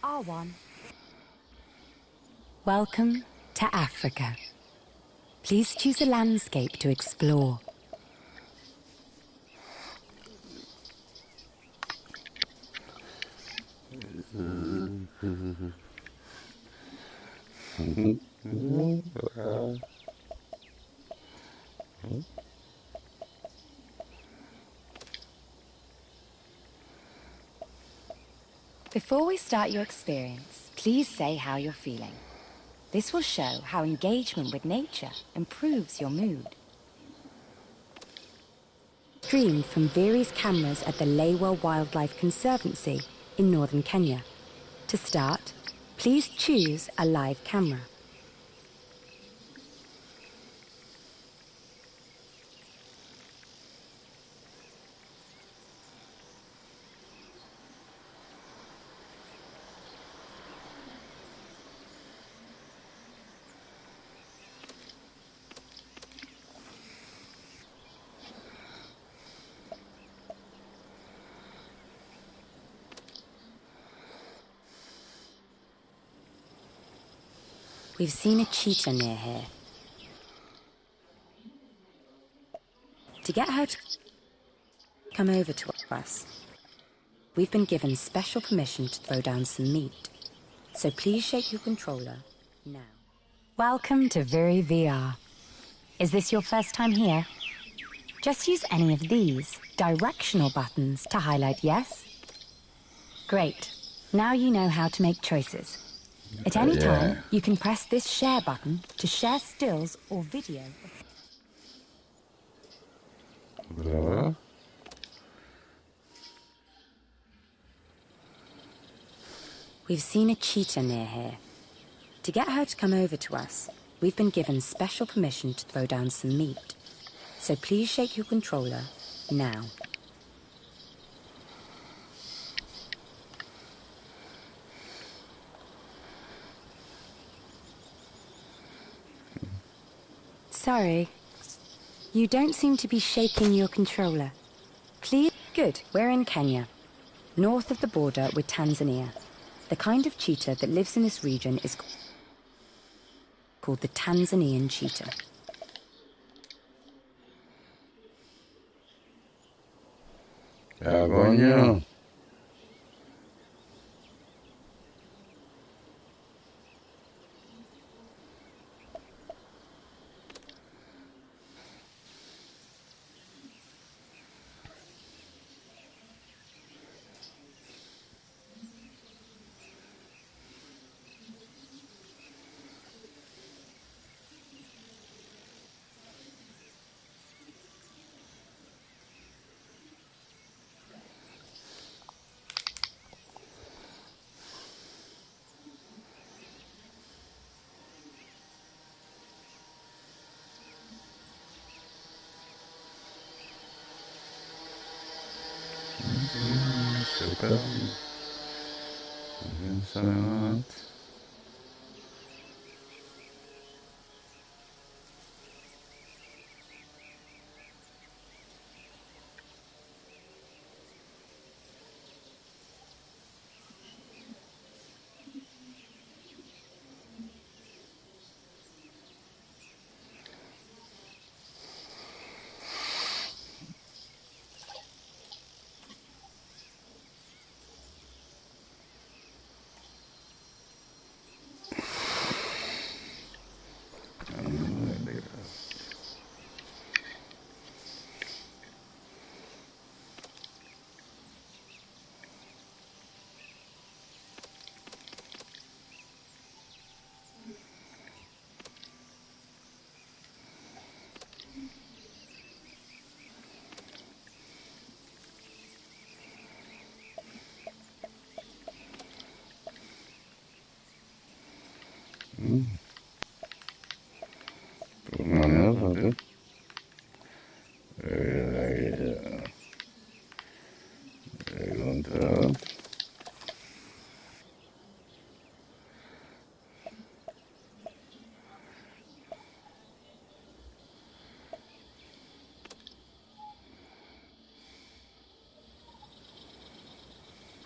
R1. Welcome to Africa. Please choose a landscape to explore. Before we start your experience, please say how you're feeling. This will show how engagement with nature improves your mood. Streamed from various cameras at the Lewa Wildlife Conservancy in northern Kenya. To start, please choose a live camera. We've seen a cheetah near here. To get her to come over to us, we've been given special permission to throw down some meat. So please shake your controller now. Welcome to Very VR. Is this your first time here? Just use any of these directional buttons to highlight yes. Great. Now you know how to make choices. At any time, you can press this share button to share stills or video. We've seen a cheetah near here. To get her to come over to us, we've been given special permission to throw down some meat. So please shake your controller now. Sorry, you don't seem to be shaking your controller. Please. Good, we're in Kenya, north of the border with Tanzania. The kind of cheetah that lives in this region is called the Tanzanian cheetah. AleJr. Super. Intressant.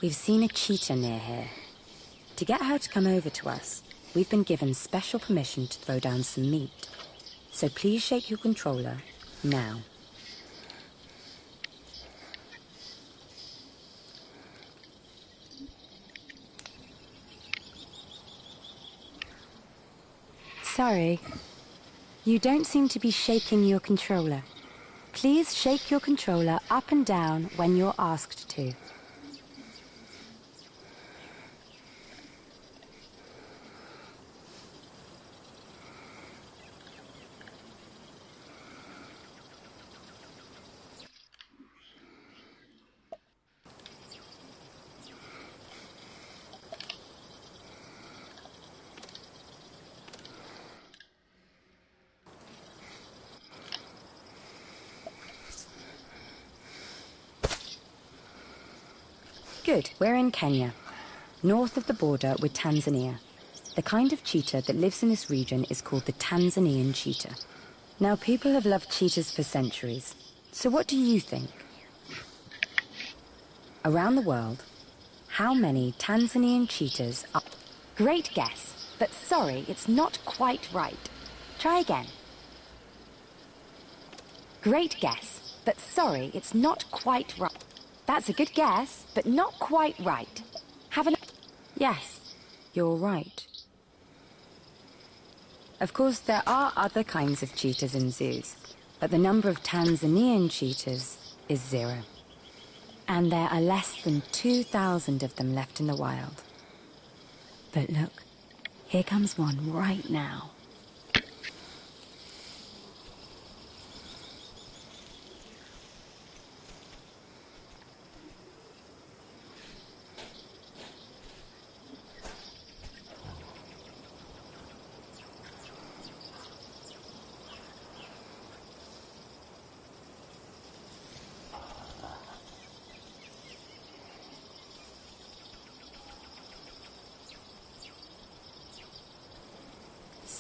We've seen a cheetah near here. To get her to come over to us, we've been given special permission to throw down some meat. So please shake your controller now. Sorry, you don't seem to be shaking your controller. Please shake your controller up and down when you're asked to. Good, we're in Kenya, north of the border with Tanzania. The kind of cheetah that lives in this region is called the Tanzanian cheetah. Now, people have loved cheetahs for centuries. So what do you think? Around the world, how many Tanzanian cheetahs are... Great guess, but sorry, it's not quite right. Try again. Great guess, but sorry, it's not quite right. That's a good guess, but not quite right. Yes, you're right. Of course, there are other kinds of cheetahs in zoos, but the number of Tanzanian cheetahs is 0. And there are less than 2,000 of them left in the wild. But look, here comes one right now.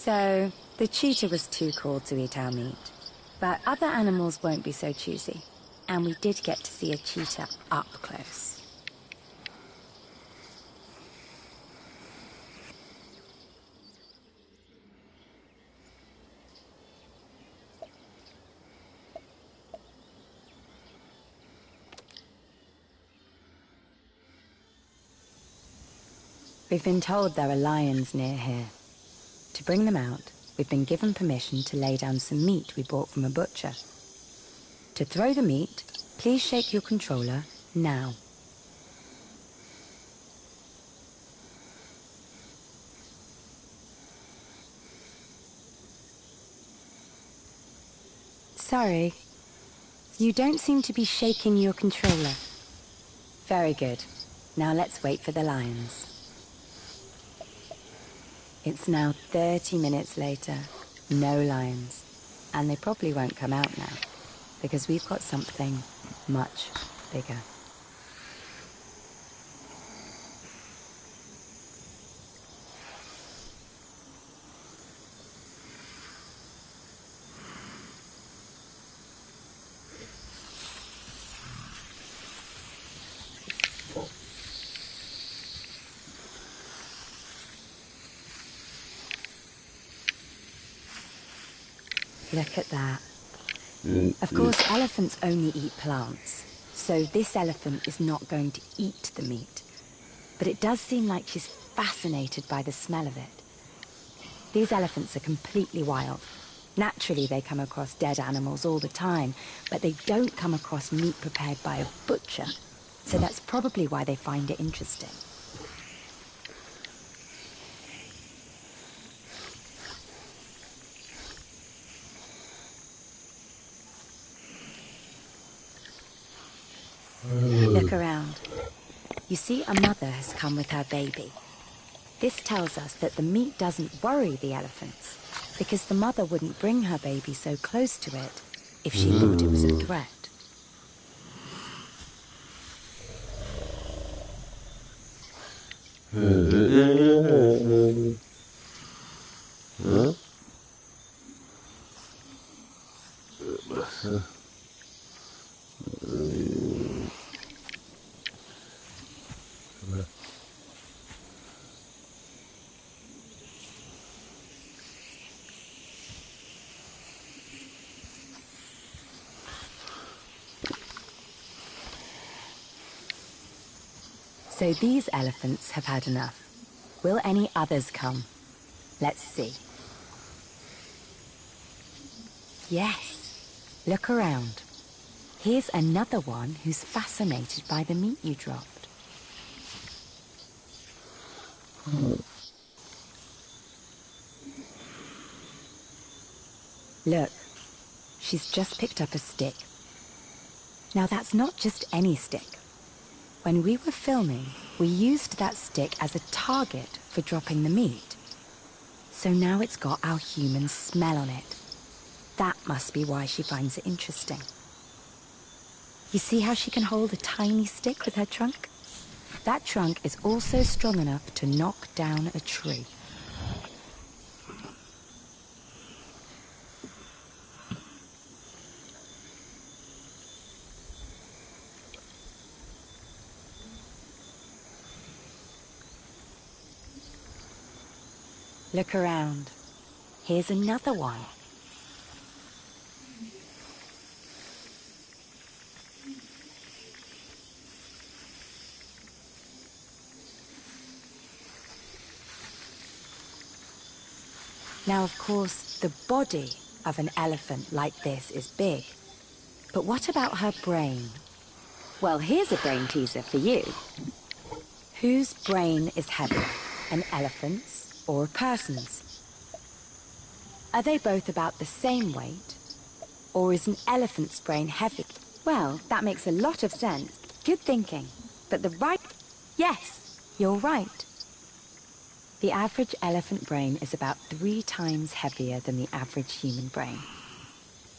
So, the cheetah was too cool to eat our meat. But other animals won't be so choosy. And we did get to see a cheetah up close. We've been told there are lions near here. To bring them out, we've been given permission to lay down some meat we bought from a butcher. To throw the meat, please shake your controller now. Sorry, you don't seem to be shaking your controller. Very good. Now let's wait for the lions. It's now 30 minutes later, no lions. And they probably won't come out now, because we've got something much bigger. Look at that. Of course, elephants only eat plants, so this elephant is not going to eat the meat. But it does seem like she's fascinated by the smell of it. These elephants are completely wild. Naturally, they come across dead animals all the time, but they don't come across meat prepared by a butcher. So that's probably why they find it interesting. Look around. You see, a mother has come with her baby. This tells us that the meat doesn't worry the elephants, because the mother wouldn't bring her baby so close to it if she thought it was a threat. So these elephants have had enough. Will any others come? Let's see. Yes, look around. Here's another one who's fascinated by the meat you dropped. Look, she's just picked up a stick. Now that's not just any stick. When we were filming, we used that stick as a target for dropping the meat. So now it's got our human smell on it. That must be why she finds it interesting. You see how she can hold a tiny stick with her trunk? That trunk is also strong enough to knock down a tree. Look around. Here's another one. Now, of course, the body of an elephant like this is big. But what about her brain? Well, here's a brain teaser for you. Whose brain is heavier, an elephant's or a person's? Are they both about the same weight? Or is an elephant's brain heavy? Well, that makes a lot of sense. Good thinking. But the right... Yes, you're right. The average elephant brain is about 3 times heavier than the average human brain.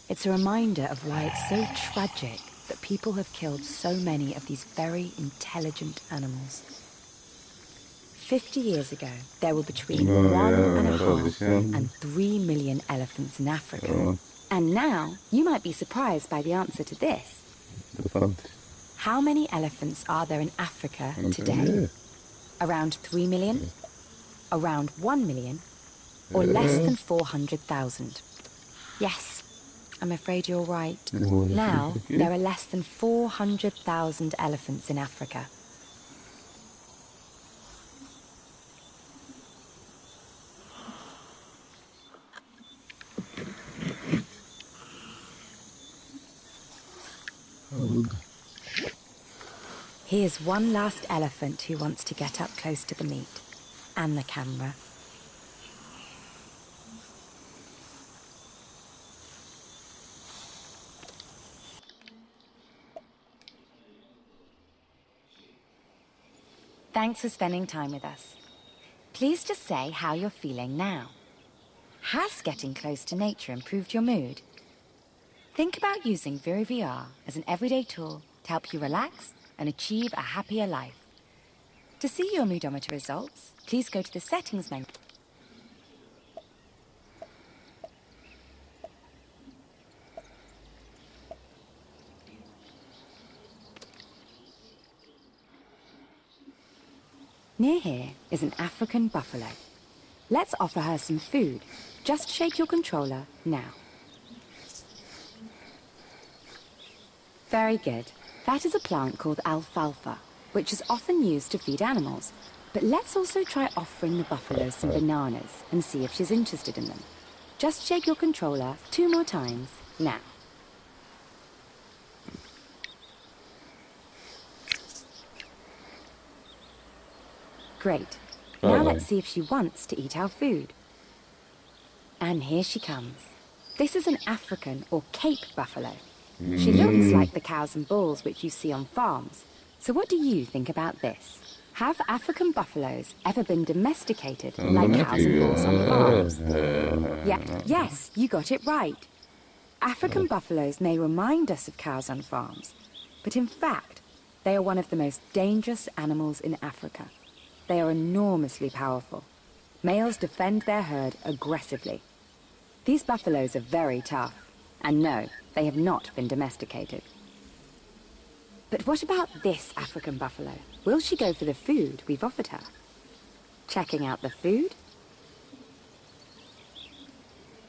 It's a reminder of why it's so tragic that people have killed so many of these very intelligent animals. 50 years ago, there were between 1.5 and 3 million elephants in Africa. And now, you might be surprised by the answer to this. How many elephants are there in Africa today? Around 3 million? Around 1 million? Or less than 400,000? Yes, I'm afraid you're right. Now, there are less than 400,000 elephants in Africa. Here's one last elephant who wants to get up close to the meat and the camera. Thanks for spending time with us. Please just say how you're feeling now. Has getting close to nature improved your mood? Think about using Viri VR as an everyday tool to help you relax and achieve a happier life. To see your moodometer results, please go to the settings menu. Near here is an African buffalo. Let's offer her some food. Just shake your controller now. Very good. That is a plant called alfalfa, which is often used to feed animals. But let's also try offering the buffalo some bananas and see if she's interested in them. Just shake your controller 2 more times now. Great. Now let's see if she wants to eat our food. And here she comes. This is an African or Cape buffalo. She looks like the cows and bulls which you see on farms. So what do you think about this? Have African buffaloes ever been domesticated like cows and bulls on farms? Yes, you got it right. African buffaloes may remind us of cows on farms, but in fact, they are one of the most dangerous animals in Africa. They are enormously powerful. Males defend their herd aggressively. These buffaloes are very tough, and no, they have not been domesticated. But what about this African buffalo? Will she go for the food we've offered her? Checking out the food?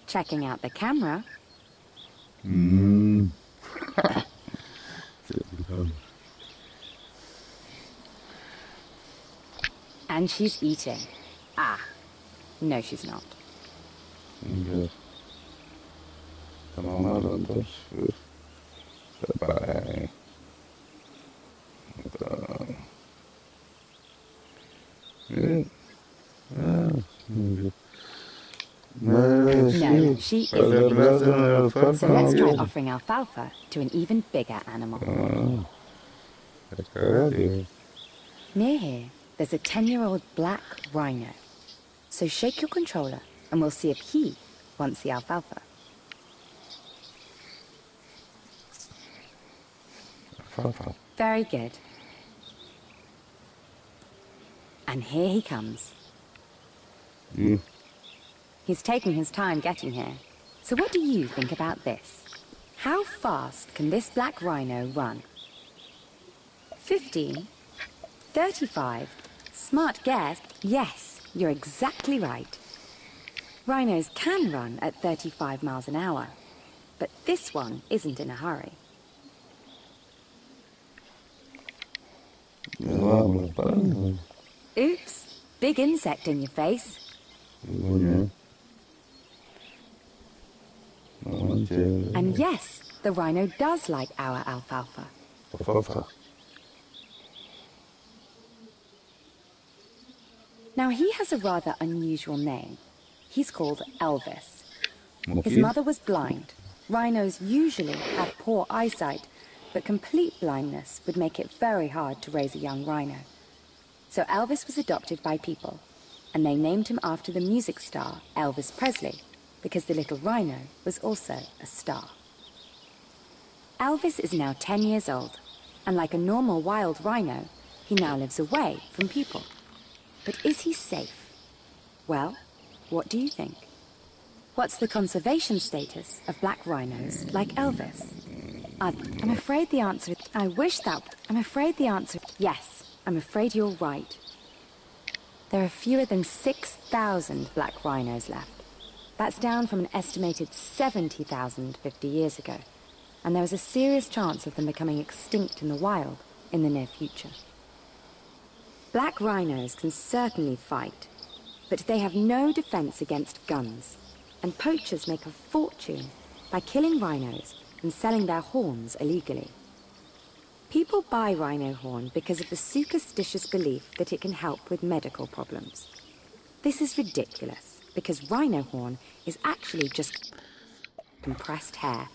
Checking out the camera? And she's eating. Ah, no, she's not. Yes. Tamam alındır. Bye. No, she isn't. So let's try offering alfalfa to an even bigger animal. Near here, there's a 10-year-old black rhino. So shake your controller and we'll see if he wants the alfalfa. Very good. And here he comes. He's taking his time getting here. So what do you think about this? How fast can this black rhino run? 15? 35? Smart guess. Yes, you're exactly right. Rhinos can run at 35 miles an hour, but this one isn't in a hurry. Oops, big insect in your face. And yes, the rhino does like our alfalfa. Now he has a rather unusual name. He's called Elvis. His mother was blind. Rhinos usually have poor eyesight, but complete blindness would make it very hard to raise a young rhino. So Elvis was adopted by people, and they named him after the music star Elvis Presley, because the little rhino was also a star. Elvis is now 10 years old, and like a normal wild rhino, he now lives away from people. But is he safe? Well, what do you think? What's the conservation status of black rhinos like Elvis? I'm afraid the answer is... I'm afraid the answer... Yes, I'm afraid you're right. There are fewer than 6,000 black rhinos left. That's down from an estimated 70,000 50 years ago. And there is a serious chance of them becoming extinct in the wild in the near future. Black rhinos can certainly fight, but they have no defense against guns, and poachers make a fortune by killing rhinos and selling their horns illegally. People buy rhino horn because of the superstitious belief that it can help with medical problems. This is ridiculous, because rhino horn is actually just compressed hair.